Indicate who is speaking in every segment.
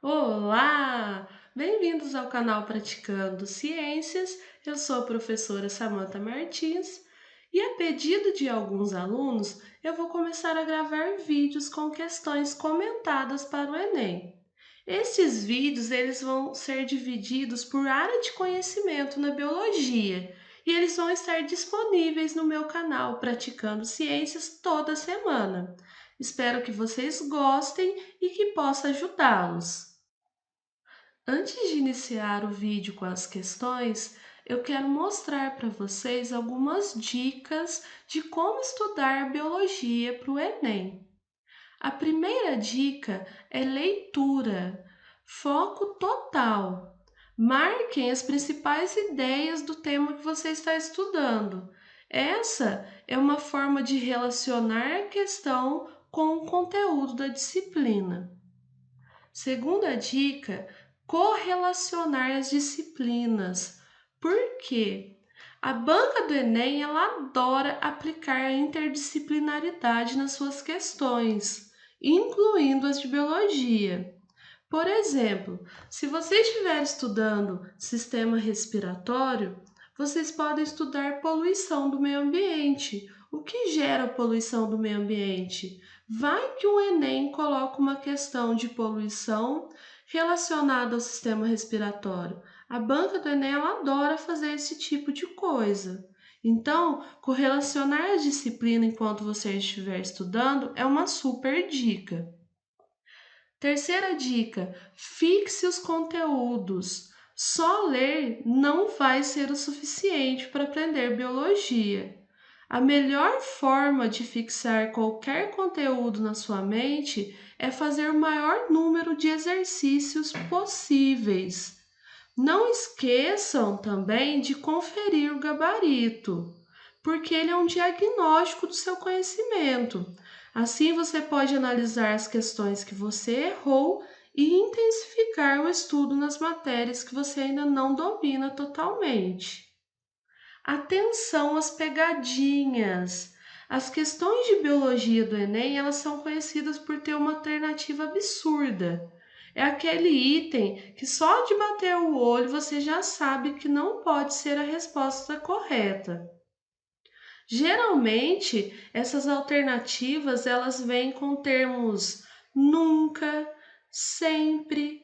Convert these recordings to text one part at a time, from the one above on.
Speaker 1: Olá! Bem-vindos ao canal Praticando Ciências. Eu sou a professora Samantha Martins e, a pedido de alguns alunos, eu vou começar a gravar vídeos com questões comentadas para o Enem. Estes vídeos eles vão ser divididos por área de conhecimento na biologia e eles vão estar disponíveis no meu canal Praticando Ciências toda semana. Espero que vocês gostem e que possa ajudá-los. Antes de iniciar o vídeo com as questões, eu quero mostrar para vocês algumas dicas de como estudar a biologia para o Enem. A primeira dica é leitura, foco total. Marquem as principais ideias do tema que você está estudando. Essa é uma forma de relacionar a questão com o conteúdo da disciplina. Segunda dica, correlacionar as disciplinas. Por quê? A banca do Enem ela adora aplicar a interdisciplinaridade nas suas questões, incluindo as de biologia. Por exemplo, se você estiver estudando sistema respiratório, vocês podem estudar poluição do meio ambiente. O que gera poluição do meio ambiente? Vai que o Enem coloca uma questão de poluição relacionada ao sistema respiratório. A banca do Enem ela adora fazer esse tipo de coisa. Então, correlacionar a disciplina enquanto você estiver estudando é uma super dica. Terceira dica: fixe os conteúdos. Só ler não vai ser o suficiente para aprender biologia. A melhor forma de fixar qualquer conteúdo na sua mente é fazer o maior número de exercícios possíveis. Não esqueçam também de conferir o gabarito, porque ele é um diagnóstico do seu conhecimento. Assim você pode analisar as questões que você errou e intensificar o estudo nas matérias que você ainda não domina totalmente. Atenção às pegadinhas. As questões de biologia do Enem, elas são conhecidas por ter uma alternativa absurda. É aquele item que só de bater o olho você já sabe que não pode ser a resposta correta. Geralmente, essas alternativas elas vêm com termos nunca, sempre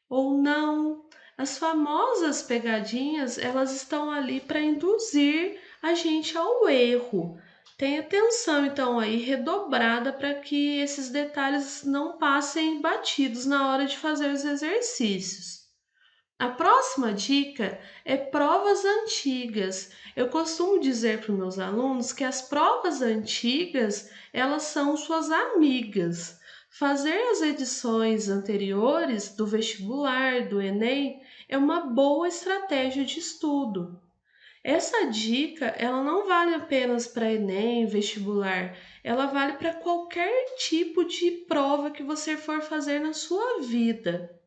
Speaker 1: ou não. As famosas pegadinhas, elas estão ali para induzir a gente ao erro. Tenha atenção então aí redobrada para que esses detalhes não passem batidos na hora de fazer os exercícios. A próxima dica é provas antigas. Eu costumo dizer para os meus alunos que as provas antigas, elas são suas amigas. Fazer as edições anteriores do vestibular, do Enem, é uma boa estratégia de estudo. Essa dica, ela não vale apenas para Enem, vestibular, ela vale para qualquer tipo de prova que você for fazer na sua vida.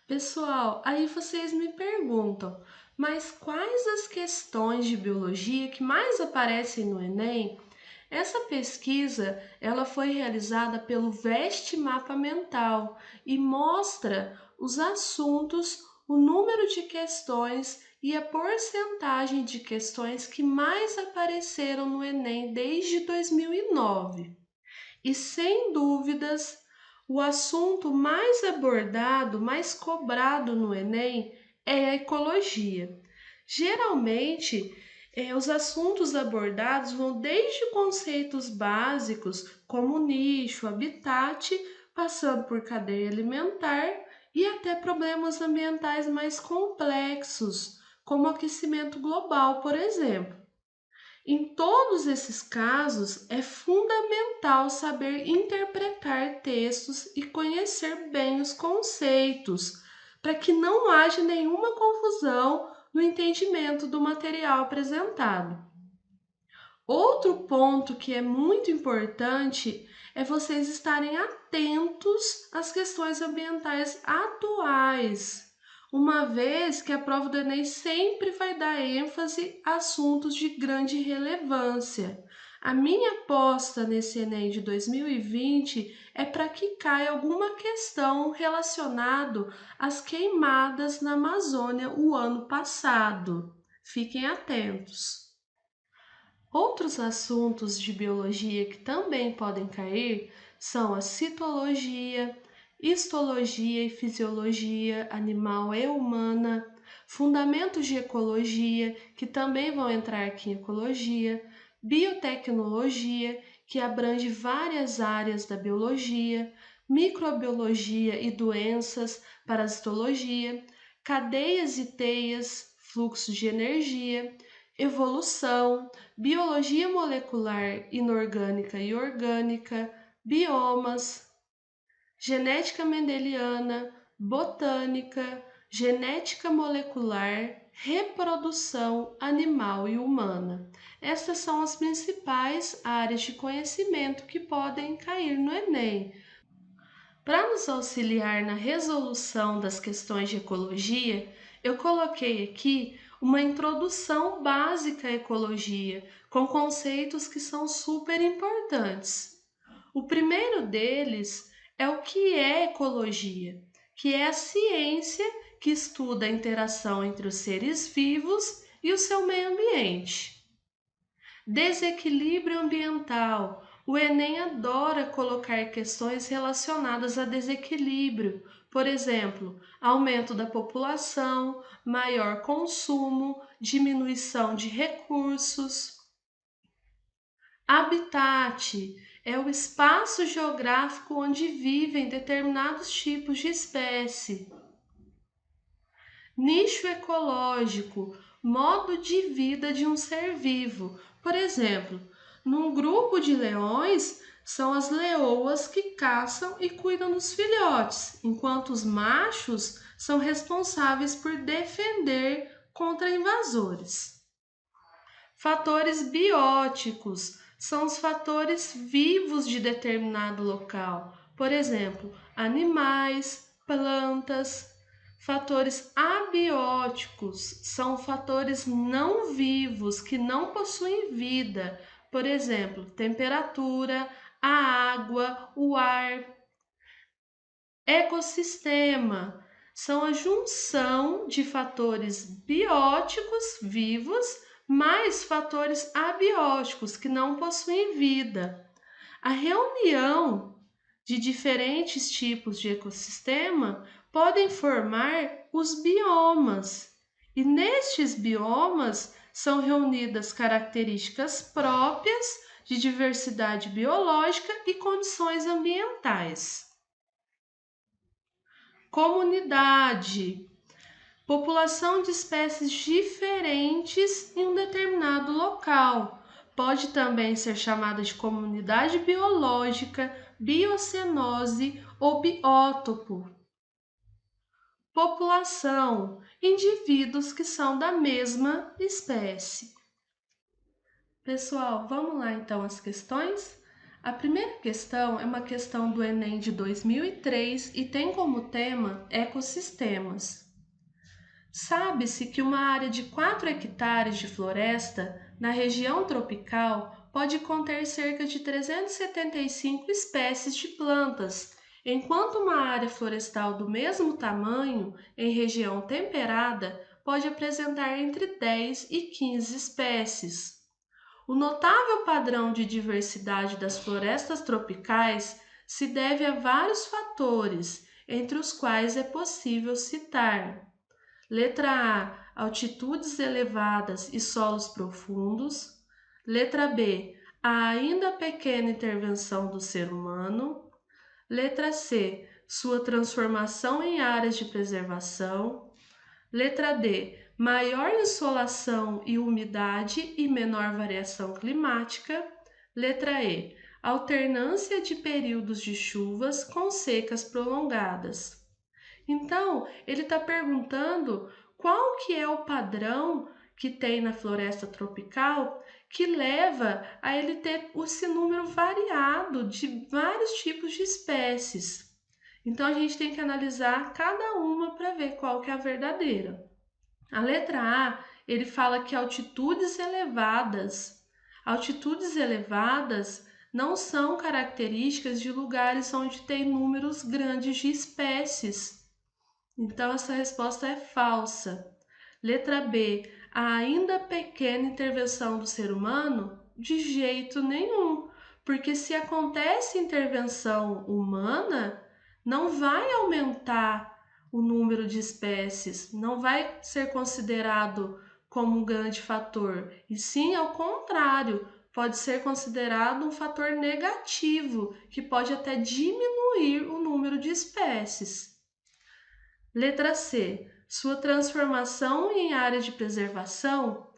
Speaker 1: Pessoal, aí vocês me perguntam, mas quais as questões de biologia que mais aparecem no Enem? Essa pesquisa, ela foi realizada pelo Veste Mapa Mental e mostra os assuntos, o número de questões e a porcentagem de questões que mais apareceram no Enem desde 2009. E sem dúvidas, o assunto mais abordado, mais cobrado no Enem é a ecologia. Geralmente, os assuntos abordados vão desde conceitos básicos, como nicho, habitat, passando por cadeia alimentar e até problemas ambientais mais complexos, como aquecimento global, por exemplo. Em todos esses casos, é fundamental saber interpretar textos e conhecer bem os conceitos, para que não haja nenhuma confusão no entendimento do material apresentado. Outro ponto que é muito importante é vocês estarem atentos às questões ambientais atuais, uma vez que a prova do Enem sempre vai dar ênfase a assuntos de grande relevância. A minha aposta nesse Enem de 2020 é para que caia alguma questão relacionada às queimadas na Amazônia o ano passado. Fiquem atentos. Outros assuntos de biologia que também podem cair são a citologia, histologia e fisiologia animal e humana, fundamentos de ecologia, que também vão entrar aqui em ecologia, biotecnologia, que abrange várias áreas da biologia, microbiologia e doenças, parasitologia, cadeias e teias, fluxos de energia, evolução, biologia molecular inorgânica e orgânica, biomas, genética mendeliana, botânica, genética molecular, reprodução animal e humana. Essas são as principais áreas de conhecimento que podem cair no Enem. Para nos auxiliar na resolução das questões de ecologia, eu coloquei aqui uma introdução básica à ecologia, com conceitos que são super importantes. O primeiro deles é o que é ecologia, que é a ciência que estuda a interação entre os seres vivos e o seu meio ambiente. Desequilíbrio ambiental. O Enem adora colocar questões relacionadas a desequilíbrio, por exemplo, aumento da população, maior consumo, diminuição de recursos. Habitat é o espaço geográfico onde vivem determinados tipos de espécie. Nicho ecológico, modo de vida de um ser vivo. Por exemplo, num grupo de leões, são as leoas que caçam e cuidam dos filhotes, enquanto os machos são responsáveis por defender contra invasores. Fatores bióticos são os fatores vivos de determinado local, por exemplo, animais, plantas. Fatores abióticos são fatores não vivos que não possuem vida, por exemplo, temperatura, a água, o ar. Ecossistema são a junção de fatores bióticos vivos mais fatores abióticos que não possuem vida. A reunião de diferentes tipos de ecossistema podem formar os biomas. E nestes biomas são reunidas características próprias de diversidade biológica e condições ambientais. Comunidade. População de espécies diferentes em um determinado local. Pode também ser chamada de comunidade biológica, biocenose ou biótopo. População, indivíduos que são da mesma espécie. Pessoal, vamos lá então às questões? A primeira questão é uma questão do Enem de 2003 e tem como tema ecossistemas. Sabe-se que uma área de 4 hectares de floresta na região tropical pode conter cerca de 375 espécies de plantas, enquanto uma área florestal do mesmo tamanho, em região temperada, pode apresentar entre 10 e 15 espécies. O notável padrão de diversidade das florestas tropicais se deve a vários fatores, entre os quais é possível citar: letra A, altitudes elevadas e solos profundos. Letra B, a ainda pequena intervenção do ser humano. Letra C, sua transformação em áreas de preservação. Letra D, maior insolação e umidade e menor variação climática. Letra E, alternância de períodos de chuvas com secas prolongadas. Então, ele está perguntando qual que é o padrão que tem na floresta tropical que leva a ele ter esse número variado de vários tipos de espécies. Então, a gente tem que analisar cada uma para ver qual que é a verdadeira. A letra A, ele fala que altitudes elevadas. Altitudes elevadas não são características de lugares onde tem números grandes de espécies. Então, essa resposta é falsa. Letra B. A ainda pequena intervenção do ser humano? De jeito nenhum, porque se acontece intervenção humana, não vai aumentar o número de espécies, não vai ser considerado como um grande fator, e sim, ao contrário, pode ser considerado um fator negativo, que pode até diminuir o número de espécies. Letra C. Sua transformação em área de preservação.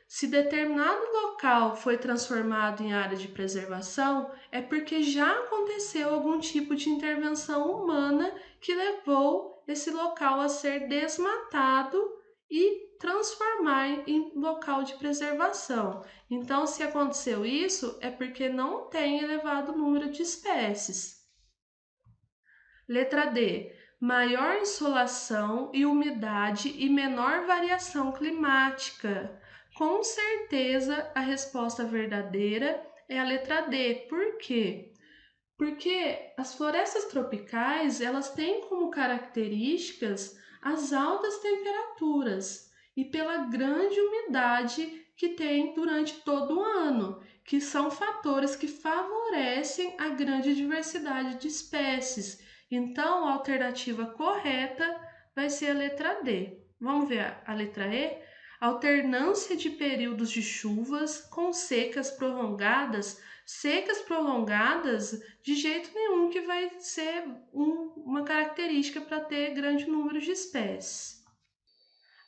Speaker 1: Se determinado local foi transformado em área de preservação, é porque já aconteceu algum tipo de intervenção humana que levou esse local a ser desmatado e transformar em local de preservação. Então, se aconteceu isso, é porque não tem elevado número de espécies. Letra D. Maior insolação e umidade e menor variação climática. Com certeza, a resposta verdadeira é a letra D. Por quê? Porque as florestas tropicais, elas têm como características as altas temperaturas e pela grande umidade que tem durante todo o ano, que são fatores que favorecem a grande diversidade de espécies. Então, a alternativa correta vai ser a letra D. Vamos ver a letra E? Alternância de períodos de chuvas com secas prolongadas. Secas prolongadas, de jeito nenhum que vai ser uma característica para ter grande número de espécies.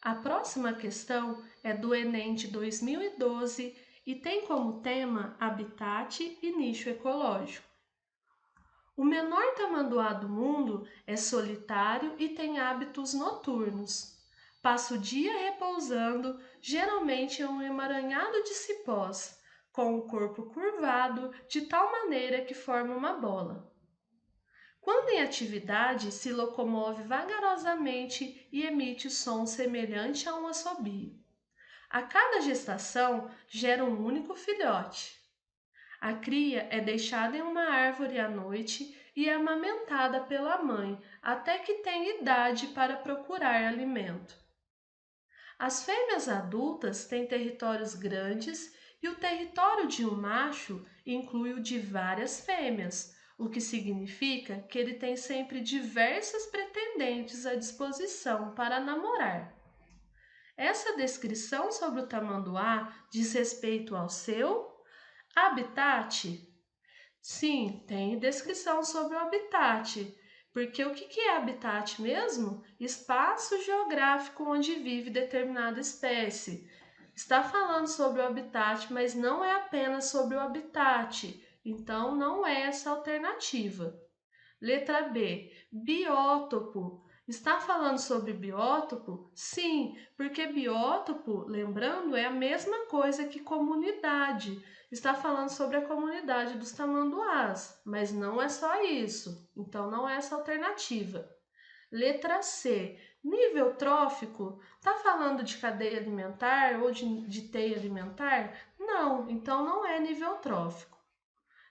Speaker 1: A próxima questão é do Enem de 2012 e tem como tema habitat e nicho ecológico. O menor tamanduá do mundo é solitário e tem hábitos noturnos. Passa o dia repousando, geralmente em um emaranhado de cipós, com o corpo curvado de tal maneira que forma uma bola. Quando em atividade, se locomove vagarosamente e emite som semelhante a um assobio. A cada gestação gera um único filhote. A cria é deixada em uma árvore à noite e é amamentada pela mãe até que tem idade para procurar alimento. As fêmeas adultas têm territórios grandes e o território de um macho inclui o de várias fêmeas, o que significa que ele tem sempre diversas pretendentes à disposição para namorar. Essa descrição sobre o tamanduá diz respeito ao seu habitat? Sim, tem descrição sobre o habitat. Porque o que é habitat mesmo? Espaço geográfico onde vive determinada espécie. Está falando sobre o habitat, mas não é apenas sobre o habitat. Então, não é essa a alternativa. Letra B. Biótopo. Está falando sobre biótopo? Sim, porque biótopo, lembrando, é a mesma coisa que comunidade. Está falando sobre a comunidade dos tamanduás, mas não é só isso. Então não é essa a alternativa. Letra C. Nível trófico. Está falando de cadeia alimentar ou de teia alimentar? Não, então não é nível trófico.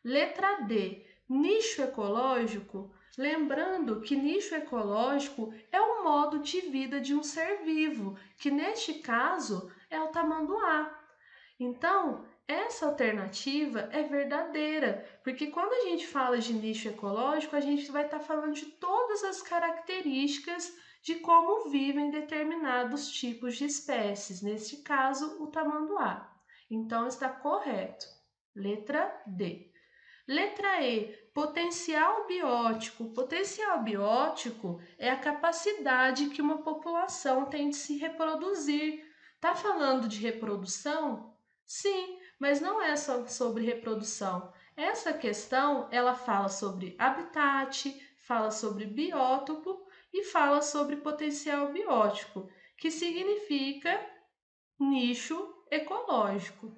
Speaker 1: Letra D. Nicho ecológico. Lembrando que nicho ecológico é o modo de vida de um ser vivo, que neste caso é o tamanduá. Então, essa alternativa é verdadeira, porque quando a gente fala de nicho ecológico, a gente vai estar falando de todas as características de como vivem determinados tipos de espécies, neste caso, o tamanduá. Então, está correto. Letra D. Letra E, potencial biótico. Potencial biótico é a capacidade que uma população tem de se reproduzir. Tá falando de reprodução? Sim, mas não é só sobre reprodução. Essa questão, ela fala sobre habitat, fala sobre biótopo e fala sobre potencial biótico, que significa nicho ecológico.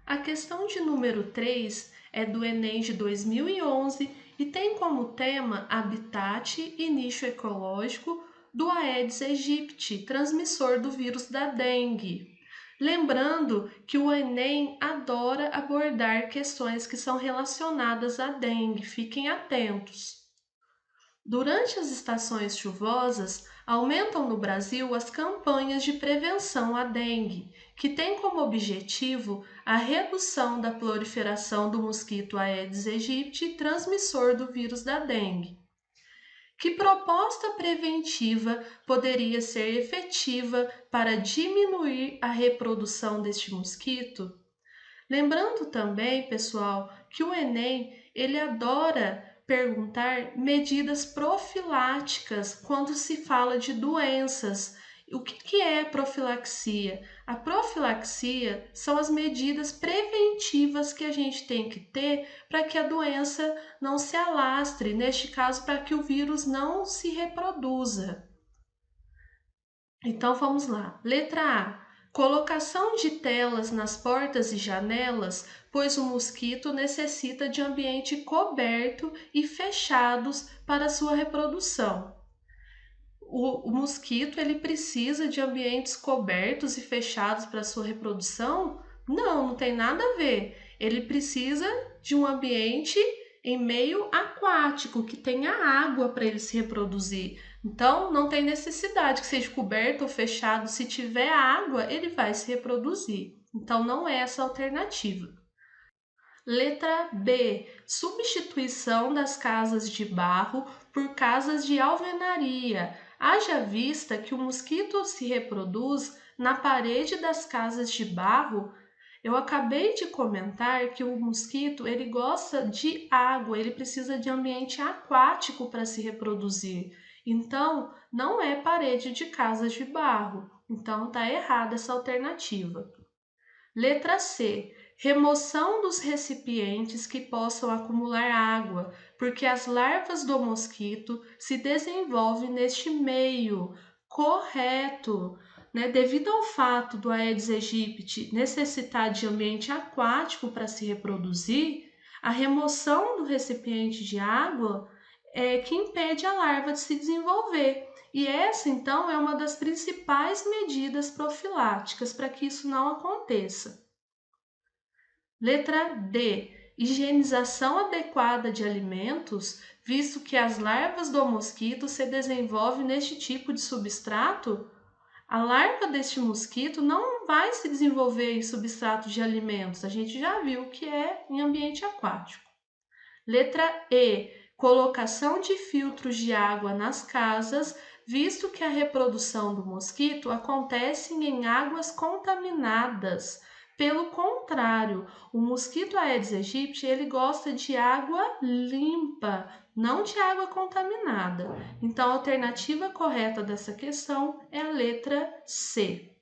Speaker 1: A questão de número 3 é do Enem de 2011 e tem como tema habitat e nicho ecológico do Aedes aegypti, transmissor do vírus da dengue. Lembrando que o Enem adora abordar questões que são relacionadas à dengue, fiquem atentos. Durante as estações chuvosas, aumentam no Brasil as campanhas de prevenção à dengue, que têm como objetivo a redução da proliferação do mosquito Aedes aegypti, transmissor do vírus da dengue. Que proposta preventiva poderia ser efetiva para diminuir a reprodução deste mosquito? Lembrando também, pessoal, que o Enem, ele adora perguntar medidas profiláticas quando se fala de doenças. O que é profilaxia? A profilaxia são as medidas preventivas que a gente tem que ter para que a doença não se alastre, neste caso, para que o vírus não se reproduza. Então vamos lá. Letra A. Colocação de telas nas portas e janelas, pois o mosquito necessita de ambiente coberto e fechados para sua reprodução. O mosquito ele precisa de ambientes cobertos e fechados para sua reprodução? Não, não tem nada a ver. Ele precisa de um ambiente em meio aquático, que tenha água para ele se reproduzir. Então, não tem necessidade que seja coberto ou fechado. Se tiver água, ele vai se reproduzir. Então, não é essa a alternativa. Letra B. Substituição das casas de barro por casas de alvenaria. Haja vista que o mosquito se reproduz na parede das casas de barro. Eu acabei de comentar que o mosquito ele gosta de água, ele precisa de ambiente aquático para se reproduzir. Então, não é parede de casas de barro. Então, está errada essa alternativa. Letra C. Remoção dos recipientes que possam acumular água, porque as larvas do mosquito se desenvolvem neste meio. Correto! Né? Devido ao fato do Aedes aegypti necessitar de ambiente aquático para se reproduzir, a remoção do recipiente de água é que impede a larva de se desenvolver. E essa, então, é uma das principais medidas profiláticas para que isso não aconteça. Letra D. Higienização adequada de alimentos, visto que as larvas do mosquito se desenvolvem neste tipo de substrato. A larva deste mosquito não vai se desenvolver em substrato de alimentos, a gente já viu que é em ambiente aquático. Letra E. Colocação de filtros de água nas casas, visto que a reprodução do mosquito acontece em águas contaminadas. Pelo contrário, o mosquito Aedes aegypti ele gosta de água limpa, não de água contaminada. Então, a alternativa correta dessa questão é a letra C.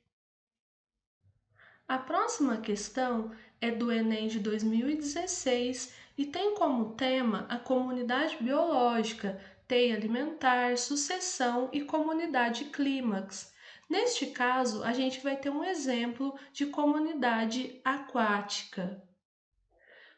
Speaker 1: A próxima questão é do Enem de 2016 e tem como tema a comunidade biológica, teia alimentar, sucessão e comunidade clímax. Neste caso, a gente vai ter um exemplo de comunidade aquática.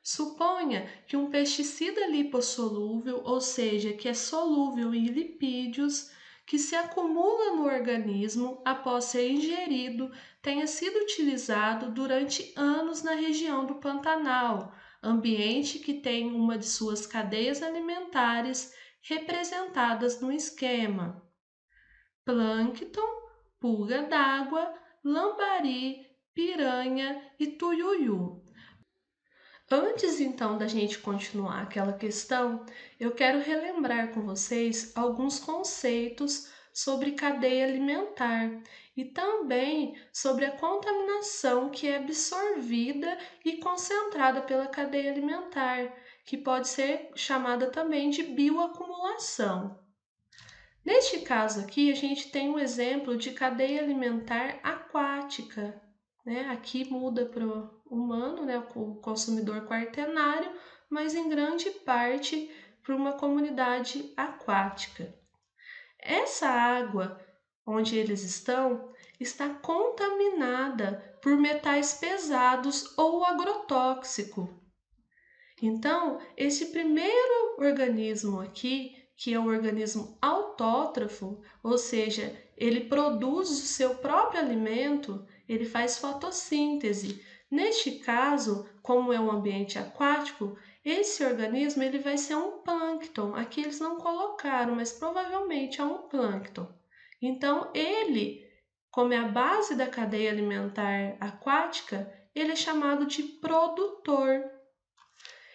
Speaker 1: Suponha que um pesticida lipossolúvel, ou seja, que é solúvel em lipídios, que se acumula no organismo após ser ingerido, tenha sido utilizado durante anos na região do Pantanal, ambiente que tem uma de suas cadeias alimentares representadas no esquema: plâncton, pulga d'água, lambari, piranha e tuiuiu. Antes então da gente continuar aquela questão, eu quero relembrar com vocês alguns conceitos sobre cadeia alimentar e também sobre a contaminação que é absorvida e concentrada pela cadeia alimentar, que pode ser chamada também de bioacumulação. Neste caso aqui, a gente tem um exemplo de cadeia alimentar aquática, né? Aqui muda para o humano, né? O consumidor quaternário, mas em grande parte para uma comunidade aquática. Essa água onde eles estão está contaminada por metais pesados ou agrotóxico. Então, esse primeiro organismo aqui, que é o organismo autótrofo, ou seja, ele produz o seu próprio alimento, ele faz fotossíntese. Neste caso, como é um ambiente aquático, esse organismo ele vai ser um plâncton. Aqui eles não colocaram, mas provavelmente é um plâncton. Então, ele, como é a base da cadeia alimentar aquática, ele é chamado de produtor.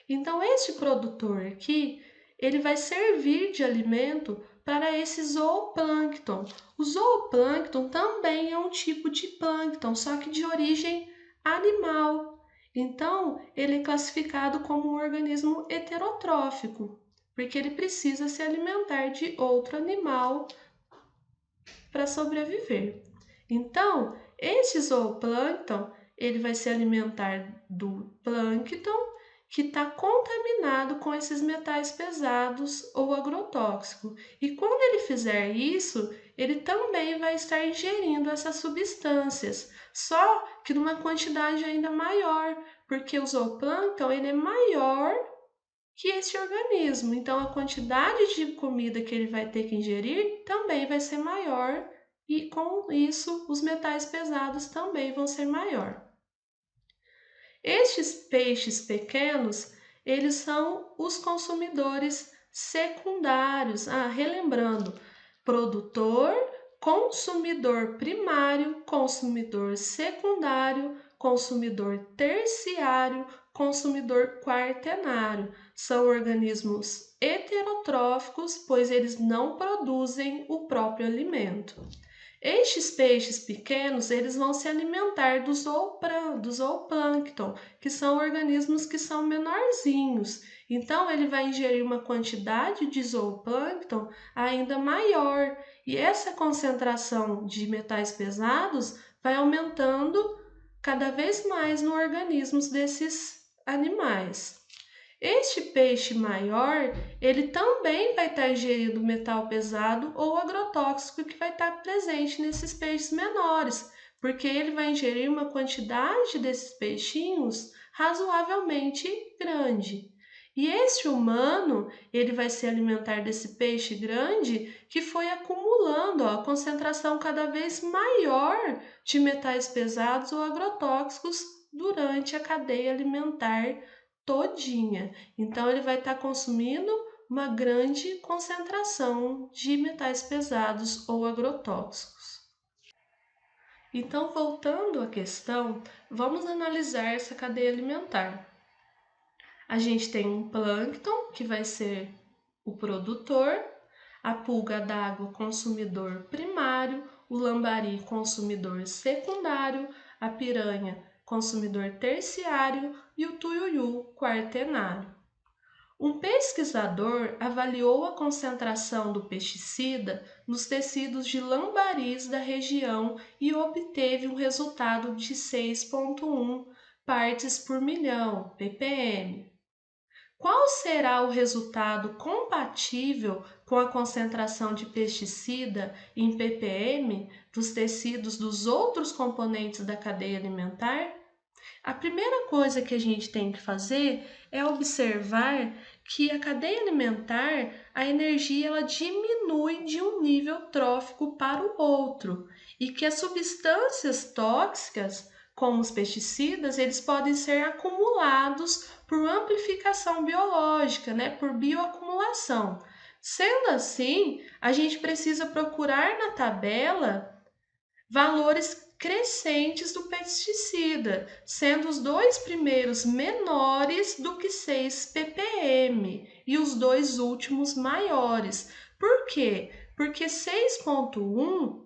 Speaker 1: Então, este produtor aqui, ele vai servir de alimento para esse zooplâncton. O zooplâncton também é um tipo de plâncton, só que de origem animal. Então, ele é classificado como um organismo heterotrófico, porque ele precisa se alimentar de outro animal para sobreviver. Então, este zooplâncton, ele vai se alimentar do plâncton que está contaminado com esses metais pesados ou agrotóxicos. E quando ele fizer isso, ele também vai estar ingerindo essas substâncias, só que numa quantidade ainda maior, porque o zooplâncton ele é maior que esse organismo. Então, a quantidade de comida que ele vai ter que ingerir também vai ser maior e, com isso, os metais pesados também vão ser maior. Estes peixes pequenos, eles são os consumidores secundários. Relembrando, produtor, consumidor primário, consumidor secundário, consumidor terciário, consumidor quaternário. São organismos heterotróficos, pois eles não produzem o próprio alimento. Estes peixes pequenos, eles vão se alimentar do zooplâncton, que são organismos que são menorzinhos. Então, ele vai ingerir uma quantidade de zooplâncton ainda maior. E essa concentração de metais pesados vai aumentando cada vez mais no organismo desses animais. Este peixe maior, ele também vai estar ingerindo metal pesado ou agrotóxico que vai estar presente nesses peixes menores, porque ele vai ingerir uma quantidade desses peixinhos razoavelmente grande. E esse humano, ele vai se alimentar desse peixe grande que foi acumulando a concentração cada vez maior de metais pesados ou agrotóxicos durante a cadeia alimentar todinha. Então, ele vai estar consumindo uma grande concentração de metais pesados ou agrotóxicos. Então, voltando à questão, vamos analisar essa cadeia alimentar. A gente tem um plâncton, que vai ser o produtor, a pulga d'água consumidor primário, o lambari consumidor secundário, a piranha consumidor terciário e o tuiuiu quaternário. Um pesquisador avaliou a concentração do pesticida nos tecidos de lambaris da região e obteve um resultado de 6,1 partes por milhão, ppm. Qual será o resultado compatível com a concentração de pesticida em ppm dos tecidos dos outros componentes da cadeia alimentar? A primeira coisa que a gente tem que fazer é observar que a cadeia alimentar, a energia ela diminui de um nível trófico para o outro e que as substâncias tóxicas, como os pesticidas, eles podem ser acumulados por amplificação biológica, por bioacumulação. Sendo assim, a gente precisa procurar na tabela valores crescentes do pesticida, sendo os dois primeiros menores do que 6 ppm e os dois últimos maiores. Por quê? Porque 6,1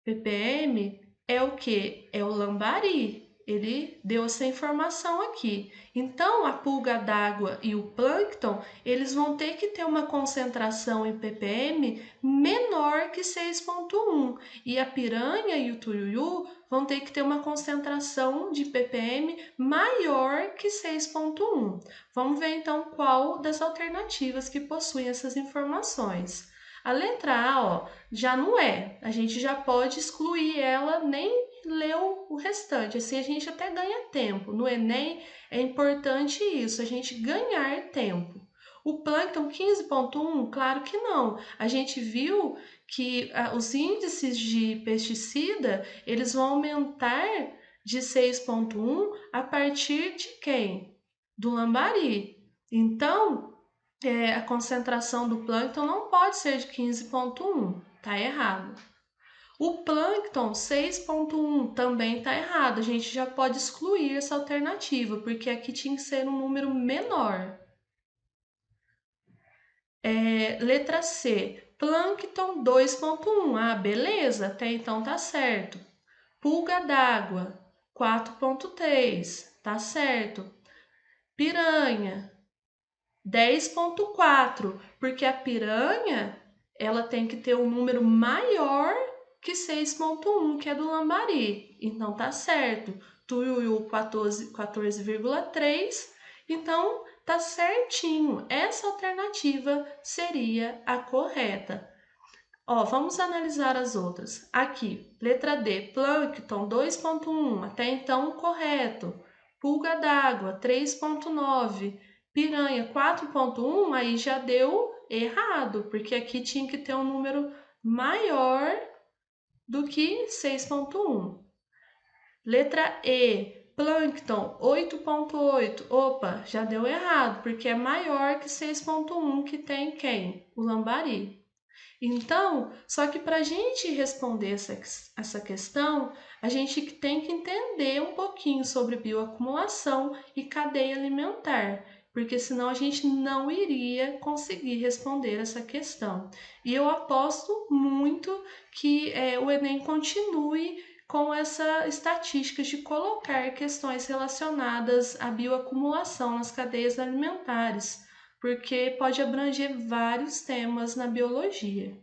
Speaker 1: ppm é o que? É o lambari. Ele deu essa informação aqui. Então, a pulga d'água e o plâncton, eles vão ter que ter uma concentração em ppm menor que 6,1. E a piranha e o tuiuiu vão ter que ter uma concentração de ppm maior que 6,1. Vamos ver, então, qual das alternativas que possuem essas informações. A letra A, já não é. A gente já pode excluir ela, nem ler o restante. Assim a gente até ganha tempo. No Enem é importante isso, a gente ganhar tempo. O plâncton 15,1? Claro que não. A gente viu que os índices de pesticida, eles vão aumentar de 6,1 a partir de quem? Do lambari. Então, a concentração do plâncton não pode ser de 15,1, tá errado. O plâncton 6,1 também tá errado, a gente já pode excluir essa alternativa, porque aqui tinha que ser um número menor. Letra C, plâncton 2,1. Ah, beleza, até então tá certo. Pulga d'água 4,3, tá certo. Piranha 10,4, porque a piranha ela tem que ter um número maior que 6,1, que é do lambari. Então tá certo. Tuiuiu 14,3. Então tá certinho. Essa alternativa seria a correta. Ó, vamos analisar as outras. Aqui, letra D, plâncton 2,1, até então correto. Pulga d'água 3,9, piranha 4,1, aí já deu errado, porque aqui tinha que ter um número maior do que 6,1. Letra E, plâncton 8,8. Opa, já deu errado, porque é maior que 6,1, que tem quem? O lambari. Então, só que para a gente responder essa questão, a gente tem que entender um pouquinho sobre bioacumulação e cadeia alimentar, porque senão a gente não iria conseguir responder essa questão. E eu aposto muito que o Enem continue com essa estatística de colocar questões relacionadas à bioacumulação nas cadeias alimentares, porque pode abranger vários temas na biologia.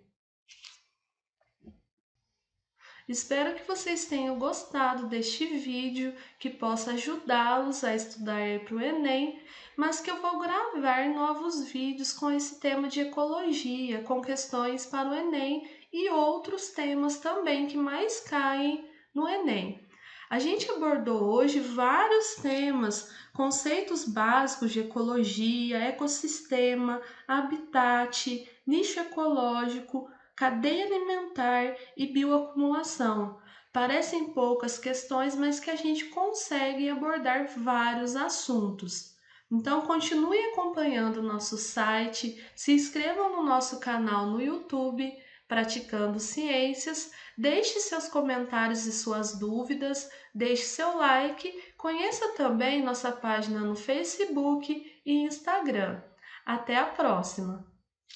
Speaker 1: Espero que vocês tenham gostado deste vídeo, que possa ajudá-los a estudar para o Enem, mas que eu vou gravar novos vídeos com esse tema de ecologia, com questões para o Enem e outros temas também que mais caem no Enem. A gente abordou hoje vários temas, conceitos básicos de ecologia, ecossistema, habitat, nicho ecológico, cadeia alimentar e bioacumulação. Parecem poucas questões, mas que a gente consegue abordar vários assuntos. Então, continue acompanhando o nosso site, se inscrevam no nosso canal no YouTube, Praticando Ciências, deixe seus comentários e suas dúvidas, deixe seu like, conheça também nossa página no Facebook e Instagram. Até a próxima!